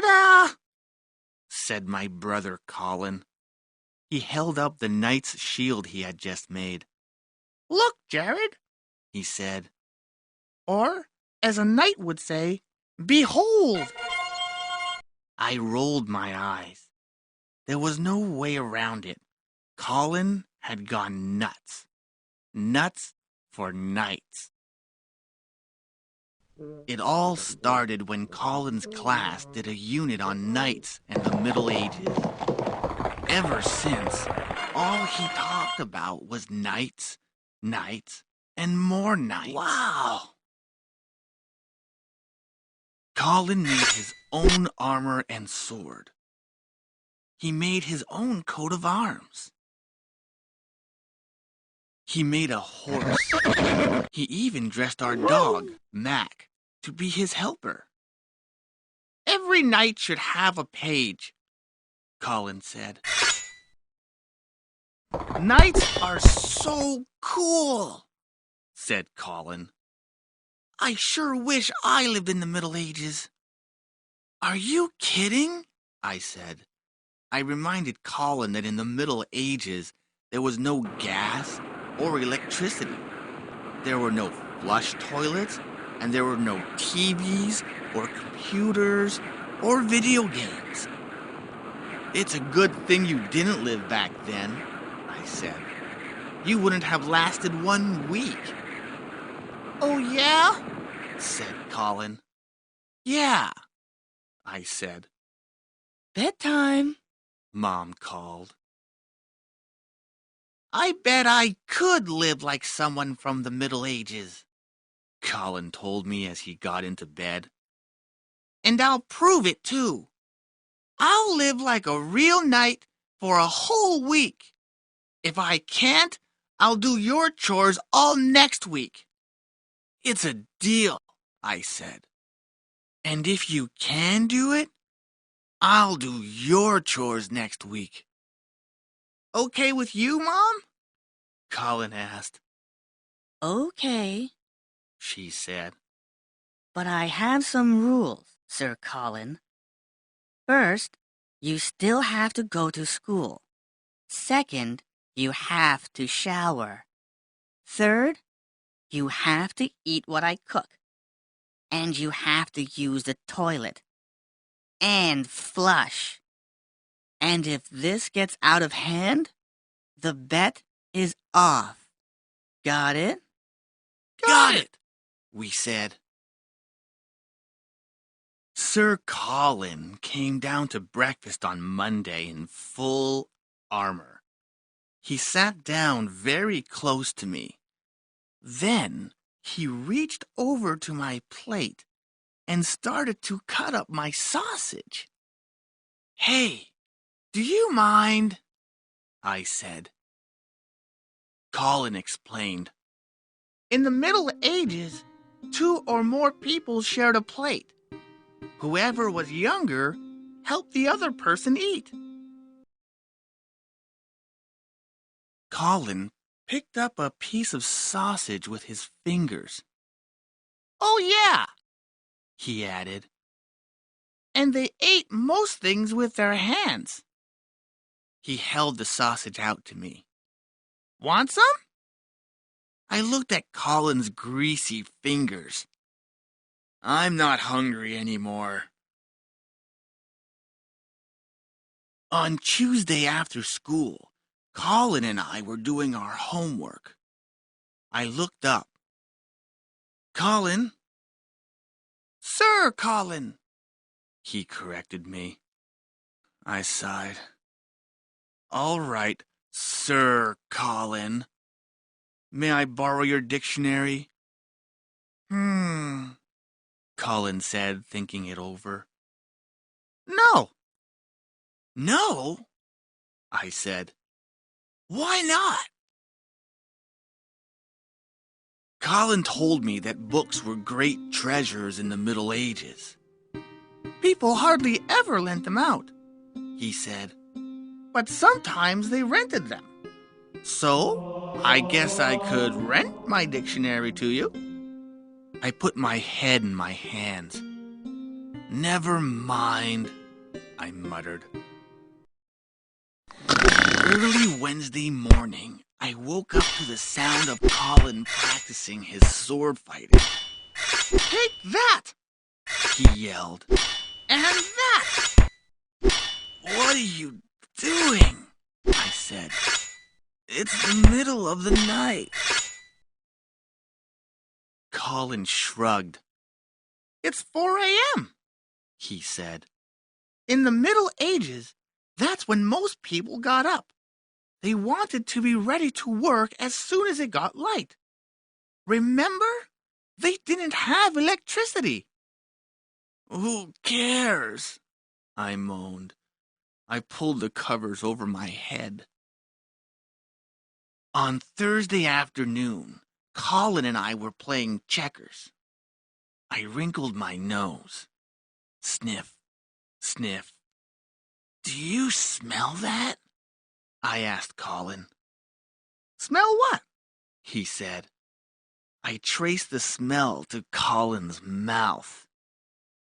Ta-da! Said my brother Colin. He held up the knight's shield he had just made. Look, Jared, he said. Or, as a knight would say, behold! I rolled my eyes. There was no way around it. Colin had gone nuts. Nuts for knights. It all started when Colin's class did a unit on knights and the Middle Ages. Ever since, all he talked about was knights, knights, and more knights. Wow! Colin made his own armor and sword. He made his own coat of arms. He made a horse. He even dressed our dog, Mac, to be his helper. Every knight should have a page, Colin said. Knights are so cool, said Colin. I sure wish I lived in the Middle Ages. Are you kidding? I said. I reminded Colin that in the Middle Ages there was no gas or electricity. There were no flush toilets, and there were no TVs or computers or video games. It's a good thing you didn't live back then, I said. You wouldn't have lasted 1 week. Oh, yeah? Said Colin. Yeah, I said. Bedtime, Mom called. I bet I could live like someone from the Middle Ages, Colin told me as he got into bed. And I'll prove it, too. I'll live like a real knight for a whole week. If I can't, I'll do your chores all next week. It's a deal, I said. And if you can do it, I'll do your chores next week. Okay with you, Mom? Colin asked. Okay, She said. but I have some rules, Sir Colin. First, you still have to go to school. Second, you have to shower. Third, you have to eat what I cook. And you have to use the toilet. And flush. And if this gets out of hand, the bet is off. Got it? Got it, we said. Sir Colin came down to breakfast on Monday in full armor. He sat down very close to me. Then he reached over to my plate and started to cut up my sausage. Hey, do you mind? I said. Colin explained. In the Middle Ages, 2 or more people shared a plate. Whoever was younger helped the other person eat. Colin picked up a piece of sausage with his fingers. Oh, yeah, he added. And they ate most things with their hands. He held the sausage out to me. Want some? I looked at Colin's greasy fingers. I'm not hungry anymore. On Tuesday after school, Colin and I were doing our homework. I looked up. Colin? Sir Colin, he corrected me. I sighed. All right, Sir Colin. May I borrow your dictionary? Colin said, thinking it over. No. No? I said. Why not? Colin told me that books were great treasures in the Middle Ages. People hardly ever lent them out, he said. But sometimes they rented them. So, I guess I could rent my dictionary to you. I put my head in my hands. Never mind, I muttered. Early Wednesday morning, I woke up to the sound of Colin practicing his sword fighting. "Take that!" he yelled. "And that!" "What are you doing?" I said. "It's the middle of the night." Colin shrugged. "It's 4 a.m., he said. "In the Middle Ages, that's when most people got up. They wanted to be ready to work as soon as it got light. Remember? They didn't have electricity." "Who cares?" I moaned. I pulled the covers over my head. On Thursday afternoon, Colin and I were playing checkers. I wrinkled my nose. Sniff, sniff. "Do you smell that?" I asked Colin. "Smell what?" he said. I traced the smell to Colin's mouth.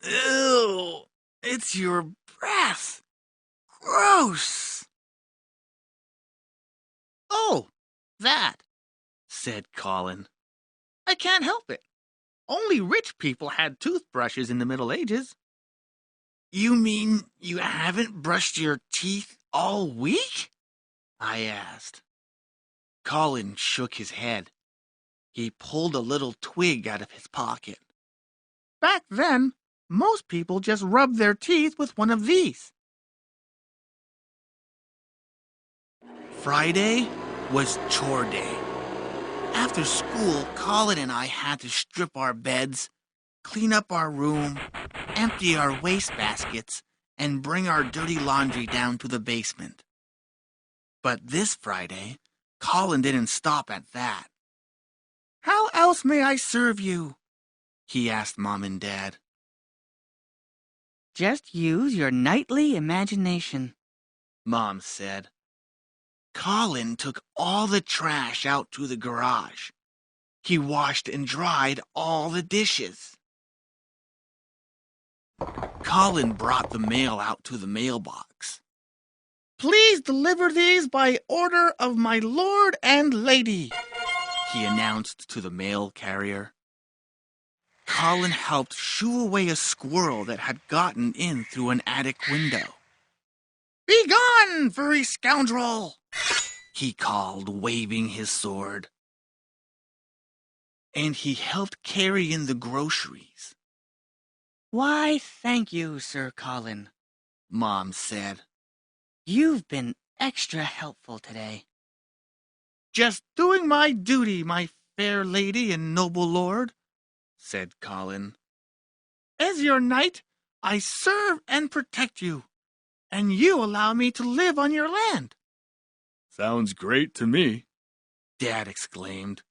"Ew, it's your breath. Gross." "Oh, that," said Colin. "I can't help it. Only rich people had toothbrushes in the Middle Ages." "You mean you haven't brushed your teeth all week?" I asked. Colin shook his head. He pulled a little twig out of his pocket. "Back then, most people just rubbed their teeth with one of these." Friday was chore day. After school, Colin and I had to strip our beds, clean up our room, empty our wastebaskets, and bring our dirty laundry down to the basement. But this Friday, Colin didn't stop at that. "How else may I serve you?" he asked Mom and Dad. Just use your nightly imagination. Mom said. Colin took all the trash out to the garage. He washed and dried all the dishes. Colin brought the mail out to the mailbox. "Please deliver these by order of my lord and lady," he announced to the mail carrier. Colin helped shoo away a squirrel that had gotten in through an attic window. "Be gone, furry scoundrel!" he called, waving his sword. And he helped carry in the groceries. Why, thank you, Sir Colin. Mom said. You've been extra helpful today. "Just doing my duty, my fair lady and noble lord," said Colin. "As your knight, I serve and protect you, and you allow me to live on your land." "Sounds great to me," Dad exclaimed.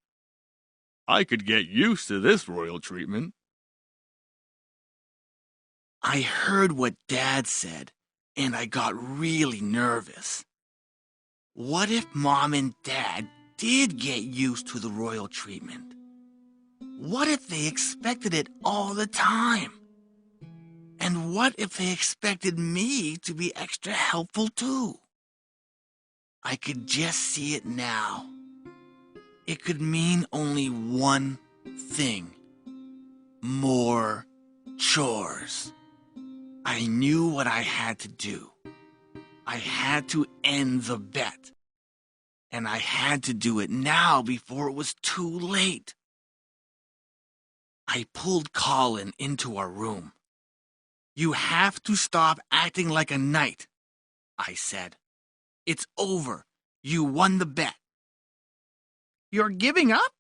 "I could get used to this royal treatment." I heard what Dad said, and I got really nervous. What if Mom and Dad did get used to the royal treatment? What if they expected it all the time? And what if they expected me to be extra helpful too? I could just see it now. It could mean only one thing. More chores. I knew what I had to do. I had to end the bet. And I had to do it now before it was too late. I pulled Colin into our room. "You have to stop acting like a knight," I said. "It's over. You won the bet." "You're giving up?"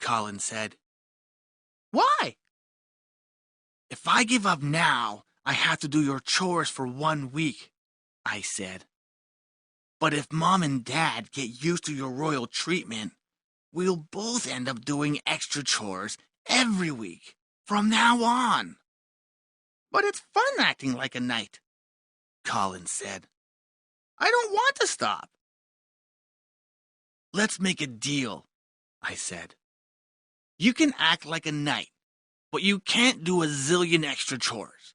Colin said. "Why?" "If I give up now, I have to do your chores for 1 week," I said. "But if Mom and Dad get used to your royal treatment, we'll both end up doing extra chores every week from now on." "But it's fun acting like a knight," Colin said. "I don't want to stop." "Let's make a deal," I said. "You can act like a knight, but you can't do a zillion extra chores.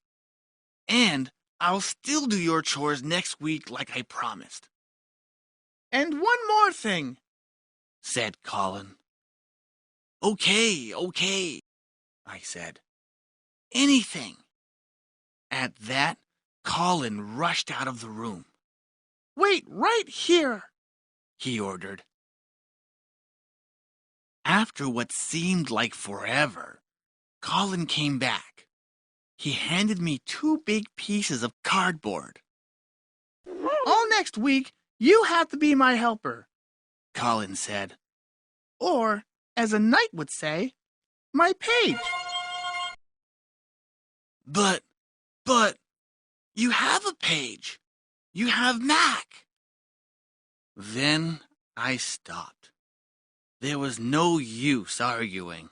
And I'll still do your chores next week like I promised. And one more thing, said Colin. Okay, I said. Anything. At that, Colin rushed out of the room. Wait right here, he ordered. After what seemed like forever, Colin came back. He handed me 2 big pieces of cardboard. All next week, you have to be my helper, Colin said. Or, as a knight would say, my page. But, you have a page. You have Mac. Then I stopped. There was no use arguing.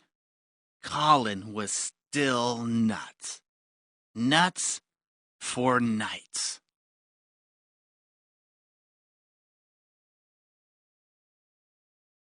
Colin was still nuts. Nuts for knights.